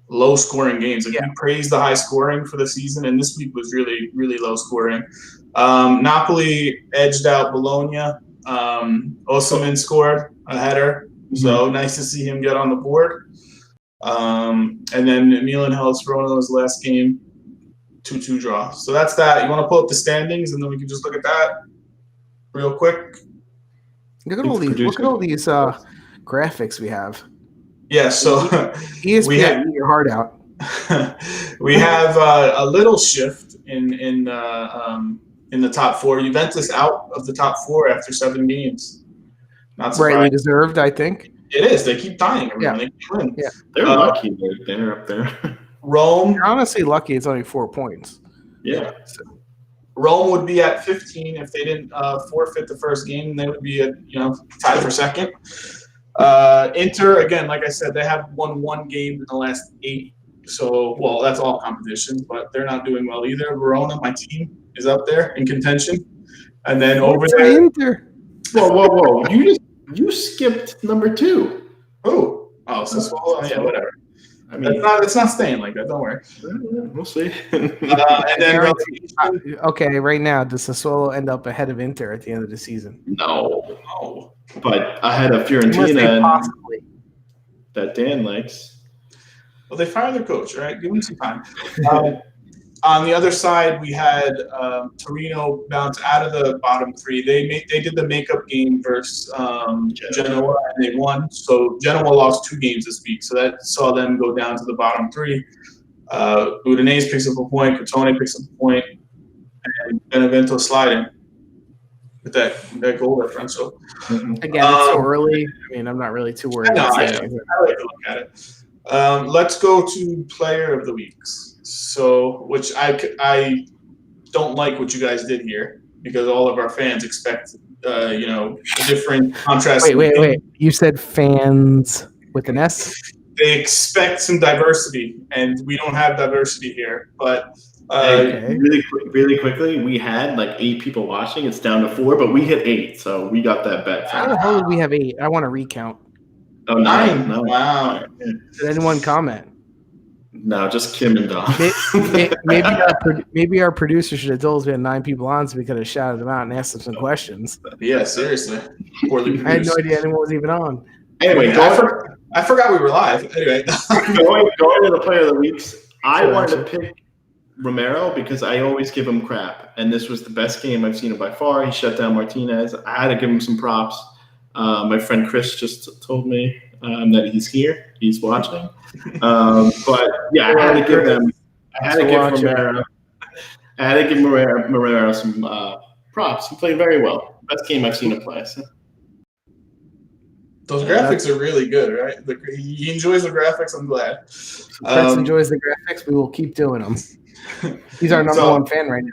S3: low scoring games. Like we praised the high scoring for the season, and this week was really, really low scoring. Napoli edged out Bologna. Osimhen scored a header. So nice to see him get on the board. And then Milan Hellas Verona was the last game, 2-2 draw. So that's that. You want to pull up the standings, and then we can just look at that real quick.
S1: Look at all these graphics we have.
S3: Yeah. So
S1: ESPN,
S3: we have
S1: your heart out.
S3: we have a little shift in the top 4. Juventus out of the top 4 after 7 games. Not surprising.
S1: Rightly deserved, I think.
S3: It is. They keep tying everyone. They keep winning.
S1: Yeah.
S2: They're lucky they're up there.
S3: Rome.
S1: You're honestly lucky it's only 4 points.
S2: Yeah.
S3: Rome would be at 15 if they didn't forfeit the first game. They would be at tied for second. Inter, again, like I said, they have won 1 game in the last 8. So, well, that's all competitions, but they're not doing well either. Verona, my team, is up there in contention. And then over there.
S1: Inter.
S2: Whoa. You skipped number 2.
S3: Oh, Sassuolo. Yeah, whatever.
S2: I mean,
S3: it's not staying like that. Don't worry.
S2: We'll see.
S3: And then
S1: okay, right now, does Sassuolo end up ahead of Inter at the end of the season?
S2: No. But ahead of Fiorentina
S1: possibly.
S2: That Dan likes.
S3: Well, they fired their coach, right? Give them some time. On the other side, we had Torino bounce out of the bottom 3. They did the makeup game versus Genoa, and they won. So Genoa lost 2 games this week, so that saw them go down to the bottom 3. Udinese picks up a point, Crotone picks up a point, and Benevento sliding with that goal difference. So
S1: again, it's so early. I mean, I'm not really too worried.
S3: I like to look at it. Let's go to player of the weeks. So, which I don't like what you guys did here because all of our fans expect, a different contrast.
S1: Wait. You said fans with an S?
S3: They expect some diversity, and we don't have diversity here. But
S2: really quickly, we had like 8 people watching. It's down to 4, but we hit 8, so we got that bet.
S1: How the hell did we have 8? I want to recount.
S2: Oh, 9. No.
S3: Wow.
S1: Did anyone comment?
S2: No, just Kim and Dom.
S1: Maybe our producer should have told us we had 9 people on, so we could have shouted them out and asked them some questions.
S3: Yeah, seriously. Poorly produced.
S1: I had no idea anyone was even on.
S3: Anyway, I forgot we were live. Anyway,
S2: going to the player of the weeks, I wanted to pick Romero because I always give him crap, and this was the best game I've seen him by far. He shut down Martinez. I had to give him some props. My friend Chris just told me that he's here. He's watching. But yeah, I had to give Romero some props. He played very well. Best game I've seen him play. So.
S3: Those graphics are really good, right? He enjoys the graphics. I'm glad.
S1: Chris enjoys the graphics. We will keep doing them. He's our number 1 fan right now.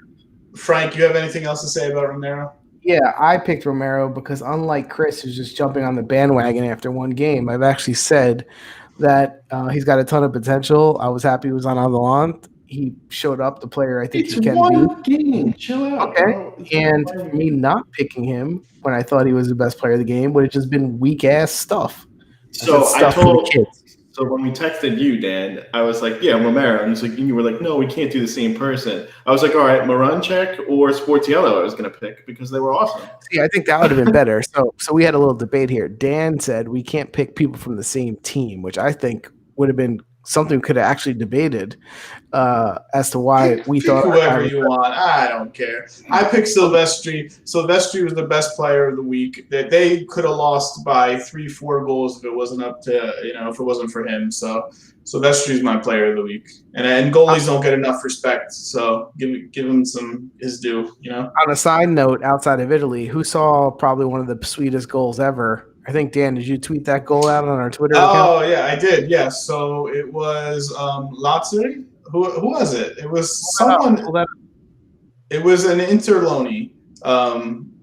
S3: Frank, you have anything else to say about Romero?
S1: Yeah, I picked Romero because unlike Chris, who's just jumping on the bandwagon after 1 game, I've actually said that he's got a ton of potential. I was happy he was on Atalanta. He showed up the player I think he can be.
S2: It's 1 game. Chill out.
S1: Okay.
S2: Bro.
S1: And me not picking him when I thought he was the best player of the game would have just been weak-ass stuff.
S2: So So when we texted you, Dan, I was like, yeah, Romero. And you were like, no, we can't do the same person. I was like, all right, Maranchek or Sportiello I was going to pick because they were awesome.
S1: See, I think that would have been better. So we had a little debate here. Dan said we can't pick people from the same team, which I think would have been something we could have actually debated as to why we
S3: pick
S1: thought
S3: whoever you want. I don't care. I picked Silvestri. Silvestri was the best player of the week. That they could have lost by 3-4 goals if it wasn't up to if it wasn't for him. So Silvestri is my player of the week. And goalies don't get enough respect. So give him his due.
S1: On a side note, outside of Italy, who saw probably one of the sweetest goals ever? I think, Dan, did you tweet that goal out on our Twitter account?
S3: Oh, yeah, I did. Yeah, so it was Lazio. Who was it? It was someone. It was an Interloni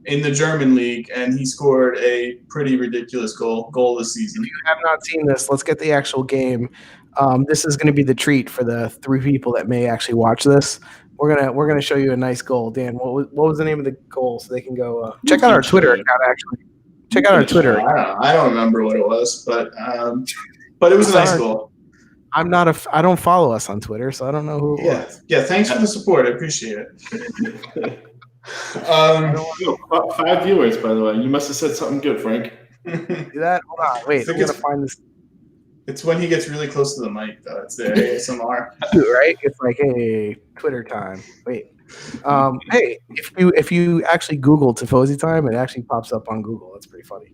S3: in the German league, and he scored a pretty ridiculous goal this season.
S1: If you have not seen this, let's get the actual game. This is going to be the treat for the 3 people that may actually watch this. We're gonna show you a nice goal. Dan, what was the name of the goal so they can go check out our Twitter account actually. Check out our Twitter.
S3: I don't remember what it was, but it was a nice goal.
S1: I don't follow us on Twitter, so I don't know who it was.
S3: Yeah. Thanks for the support. I appreciate it.
S2: 5 viewers, by the way. You must have said something good, Frank.
S1: See that? Hold on. Wait. I'm gonna find this.
S3: It's when he gets really close to the mic, though. It's the ASMR,
S1: right? It's like, hey, Twitter time. Wait. Hey, if you actually Google Tifosi Time, it actually pops up on Google. That's pretty funny.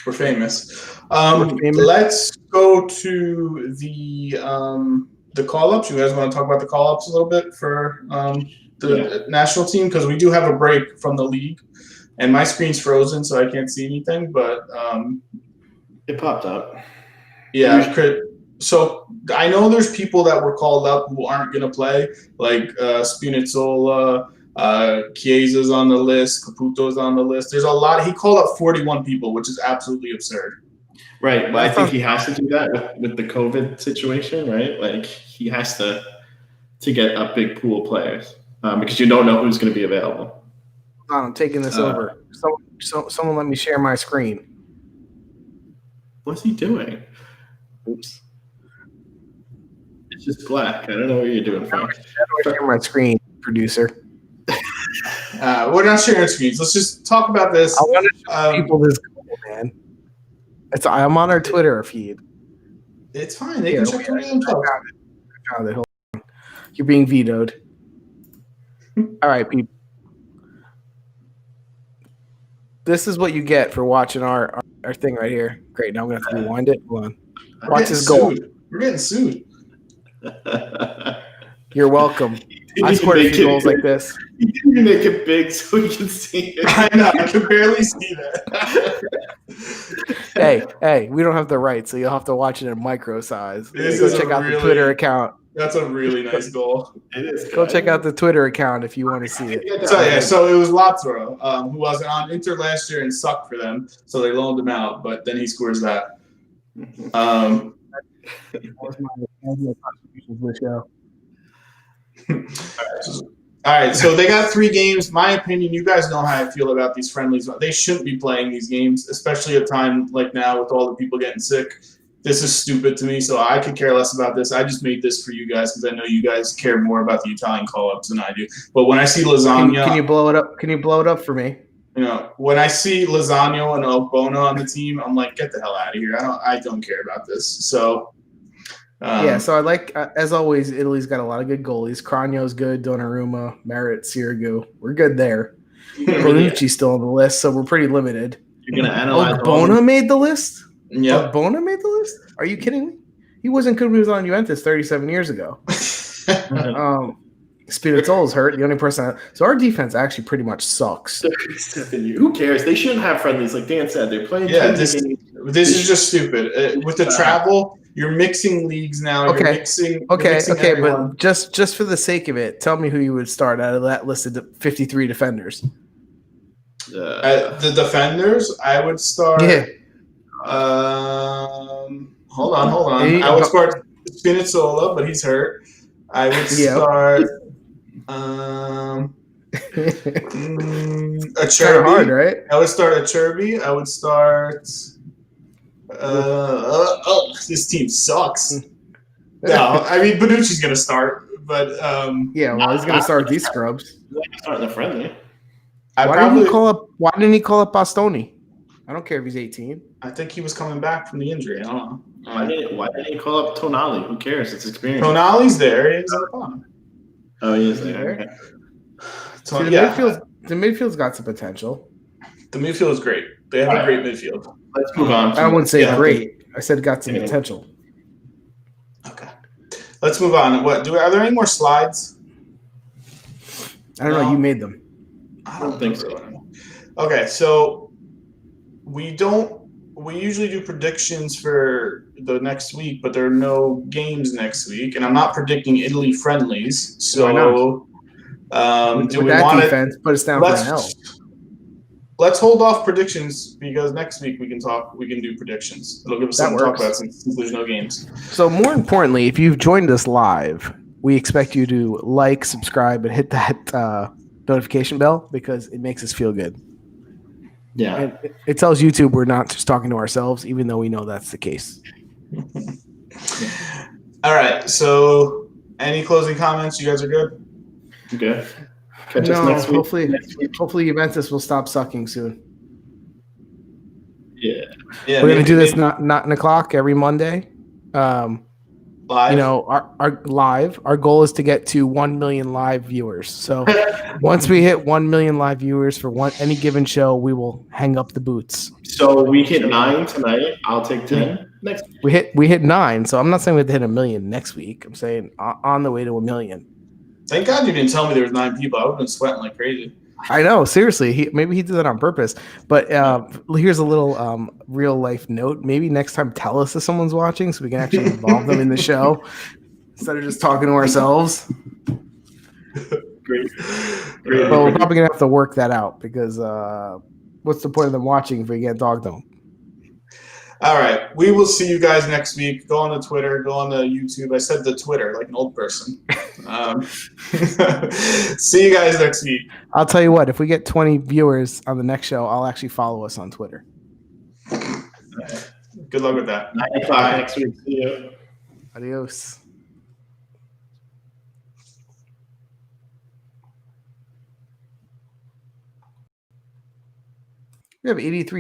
S3: We're famous. Let's go to the call-ups. You guys want to talk about the call-ups a little bit for the national team? Because we do have a break from the league, and my screen's frozen, so I can't see anything. But
S2: it popped up.
S3: Yeah. So I know there's people that were called up who aren't going to play, like Spinazzola, Chiesa's on the list, Caputo's on the list. There's a lot. He called up 41 people, which is absolutely absurd.
S2: Right. Well, I think he has to do that with the COVID situation, right? Like he has to get a big pool of players because you don't know who's going to be available.
S1: I'm taking this over. Someone let me share my screen.
S2: What's he doing?
S1: Oops.
S2: It's just black. I don't know what you're doing, Frank.
S1: How do I share my screen, producer?
S3: We're not sharing screens. Let's just talk about this.
S1: I want to show people this goal, man. I'm on our Twitter feed.
S3: It's fine. They can check it themselves.
S1: I found it. Hold on. You're being vetoed. All right, people. This is what you get for watching our thing right here. Great. Now I'm going to have to rewind it. Hold on. Watch this goal.
S3: We're getting sued.
S1: You're welcome. I scored a few goals like this.
S2: You can make it big so we can see it.
S3: I know. I can barely see that.
S1: Hey, we don't have the rights, so you'll have to watch it in micro size.
S3: Go
S1: check out the Twitter account.
S3: That's a really nice goal.
S2: It is.
S1: Go check out the Twitter account if you want to see it.
S3: So it was Lazio, who was on Inter last year and sucked for them, so they loaned him out, but then he scores that.
S1: That was my contribution to the show.
S3: All right, so they got 3 games. My opinion, you guys know how I feel about these friendlies. They shouldn't be playing these games, especially at a time like now with all the people getting sick. This is stupid to me, so I could care less about this. I just made this for you guys because I know you guys care more about the Italian call-ups than I do. But when I see Lasagna...
S1: Can you blow it up? Can you blow it up for me?
S3: When I see Lasagna and Ogbonna on the team, I'm like, get the hell out of here. I don't care about this. So...
S1: so I like, as always, Italy's got a lot of good goalies. Cragno's good, Donnarumma, Merritt, Sirigu. We're good there. Bonucci's still on the list, so we're pretty limited.
S2: You're going to analyze
S1: Ogbonna made the list?
S3: Yeah.
S1: Ogbonna made the list? Are you kidding me? He wasn't good when he was on Juventus 37 years ago. Spinazzola's hurt. The only person. So our defense actually pretty much sucks.
S2: 37 years. Who cares? They shouldn't have friendlies, like Dan said. They're playing.
S3: Yeah, this is just stupid. With the travel, you're mixing leagues now.
S1: Okay.
S3: You're mixing
S1: but just for the sake of it, tell me who you would start out of that list of 53 defenders.
S3: The defenders, I would start.
S1: Yeah.
S3: Hold on. I would start Spinazzola, but he's hurt. I would start Acerbi.
S1: Hard, right?
S3: I would start Acerbi. I would start. This team sucks. No, I mean Bonucci's gonna start, but
S1: he's gonna start these scrubs.
S2: He's starting the friendly.
S1: Why didn't he call up Bastoni? I don't care if he's 18.
S3: I think he was coming back from the injury. I don't know.
S2: Why didn't you call up Tonali? Who cares? It's experience.
S3: Tonali's there. He's on the bottom.
S2: Oh, he is there. Okay.
S1: See, the midfield's got some potential.
S3: The midfield is great. They have a great midfield.
S2: Let's move on.
S1: I wouldn't say great. I said got some potential.
S3: Okay. Let's move on. Are there any more slides?
S1: I don't know. You made them.
S3: I don't think so. Okay, so we usually do predictions for the next week, but there are no games next week, and I'm not predicting Italy friendlies. So, do we want
S1: defense? Put us down for an L.
S3: Let's hold off predictions because next week we can do predictions. It'll give us something to talk about since there's no games.
S1: So more importantly, if you've joined us live, we expect you to like, subscribe, and hit that notification bell because it makes us feel good.
S2: Yeah.
S1: And it tells YouTube we're not just talking to ourselves, even though we know that's the case.
S3: All right. So any closing comments? You guys are good?
S2: Good. Catch us next week.
S1: Hopefully Juventus will stop sucking soon.
S2: Yeah.
S1: We're going to do this not 9 o'clock every Monday.
S3: Live.
S1: You know, our goal is to get to 1 million live viewers. So once we hit 1 million live viewers for any given show, we will hang up the boots.
S2: So we hit 9 tonight. I'll take 10 next week.
S1: We hit 9. So I'm not saying we have to hit 1 million next week. I'm saying on the way to 1 million.
S3: Thank God you didn't tell me there was 9 people. I would have been sweating like crazy.
S1: I know, seriously. Maybe he did that on purpose. But here's a little real life note. Maybe next time tell us if someone's watching so we can actually involve them in the show instead of just talking to ourselves.
S2: Great.
S1: But we're probably going to have to work that out because what's the point of them watching if we can't talk to them?
S3: All right. We will see you guys next week. Go on to Twitter. Go on to YouTube. I said the Twitter like an old person. See you guys next week.
S1: I'll tell you what. If we get 20 viewers on the next show, I'll actually follow us on Twitter.
S3: Good luck with that.
S2: 9 o'clock next week. See you.
S1: Adios. We have 83